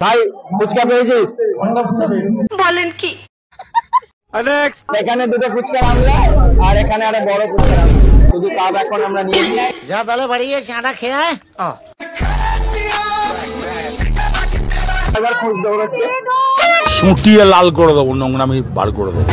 ভাই ফুচকা পেয়েছিস? বলেন কি? এখানে দুটো ফুচকা নামলা আর এখানে একটা বড় ফুচকা নামলা, শুধু কাপ এখন আমরা নিয়ে নিই। যা তাহলে বাড়ি গিয়ে চাটা খেয়ে আয়। এবার খুঁজ দৌড়াচ্ছে, সুটিয়ে লাল করে দেবো, নোংরামি বার করে দেবো।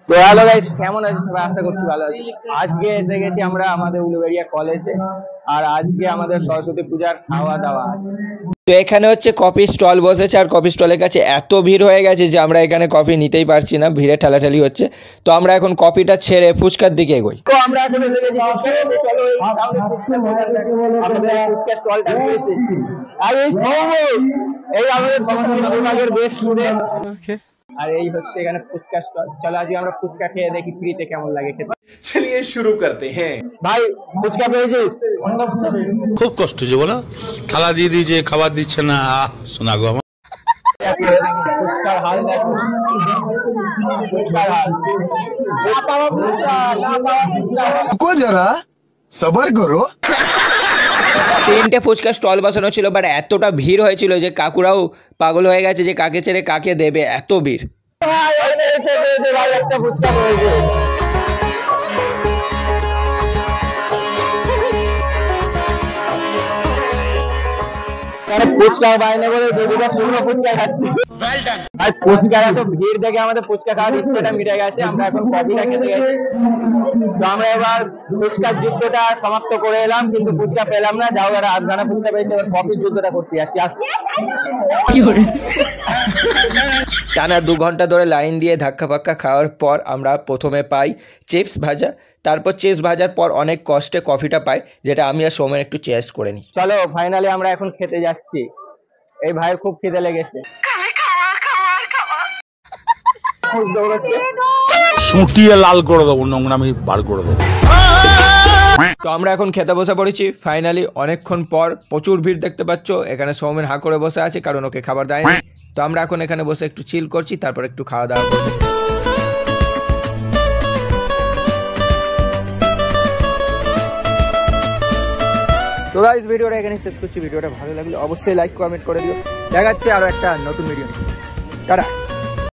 তো হ্যালো গাইস, কেমন আছো সবাই? আশা করছি ভালো আছি। আজকে এসে গেছি আমরা আমাদের উলুবেড়িয়া কলেজে, আর আজকে আমাদের সরস্বতী পূজার খাওয়া দাওয়া আছে। তো এখানে হচ্ছে কফি স্টল বসেছে, আর কফি স্টলের কাছে এত ভিড় হয়ে গেছে যে আমরা এখানে কফি নিতেই পারছি না, ভিড়ে ঠেলাঠেলি হচ্ছে। তো আমরা এখন কফিটা ছেড়ে ফুচকার দিকে এগোই। তো আমরা এখন এসে গেছি ফুচকা, চলো এই সামনে ফুচকা স্টলটা পেয়েছি। আর এই এই আমাদের সংস্কৃতি বিভাগের বেস্ট স্টুডেন্ট, আর এই হচ্ছে এখানে ফুচকা স্টল। চলো আজকে আমরা ফুচকা খেয়ে দেখি ফ্রিতে কেমন লাগে খেতে। चलिए शुरू करते हैं। ভাই ফুচকা পেয়েছিস? খুব কষ্ট যে বলো, থালা দিয়ে দিয়েছে, খাবার দিচ্ছে না। শোনা গো আমার ফুচকার হাল দেখো, ফুচকার হাল। না পাওয়া ফুচকা, না পাওয়া ফুচকা। रुको जरा सबर करो। 3টে ফুচকা স্টল বসানো ছিল, বাট এতটা ভিড় হয়েছিল যে কাকুরাও পাগল হয়ে গেছে যে কাকে ছেড়ে কাকে দেবে, এত ভিড়। ভাই পেয়েছে ভাই, একটা ফুচকা পেয়েছে। ফুচকা বাইনে বলে দুটো শুকনো ফুচকা খাচ্ছি। ভাই ফুচকার এত ভিড় দেখে আমাদের ফুচকা খাওয়ার ইচ্ছেটা মিটে গেছে, আমরা এখন কফিটা খেতে গেছি। তো আমরা এবার ফুচকার যুদ্ধটা সমাপ্ত করে এলাম, কিন্তু ফুচকা পেলাম না। যাও, এরা আধখানা ফুচকা পেয়েছে, এবার কফির যুদ্ধটা করতে যাচ্ছি। টানা 2 ঘন্টা ধরে লাইন দিয়ে ধাক্কা পাক্কা খাওয়ার পর আমরা প্রথমে পাই চিপস ভাজা, তারপর চিপস ভাজার পর অনেক কষ্টে কফিটা পাই, যেটা আমি আর সৌমেন একটু চেস করে নিই। চলো ফাইনালি আমরা এখন খেতে যাচ্ছি। এই ভাইয়ের খুব খিদে লেগেছে, সুটিয়ে লাল করে দেবো, নোংরামি বার করে দেবো। তো আমরা এখন খেতে বসে পড়েছি ফাইনালি অনেকক্ষণ পর। প্রচুর ভিড় দেখতে পাচ্ছ, এখানে সৌমেন হাঁ করে বসে আছে কারণ ওকে খাবার দেয়নি। তো আমরা এখন এখানে বসে একটু চিল করছি, তারপর একটু খাওয়া দাওয়া করবো। তো গাইস, ভিডিওটা এখানে শেষ করছি। ভিডিওটা ভালো লাগলে অবশ্যই লাইক কমেন্ট করে দিও। দেখা যাচ্ছে আরো একটা নতুন ভিডিও নিয়ে। টাটা।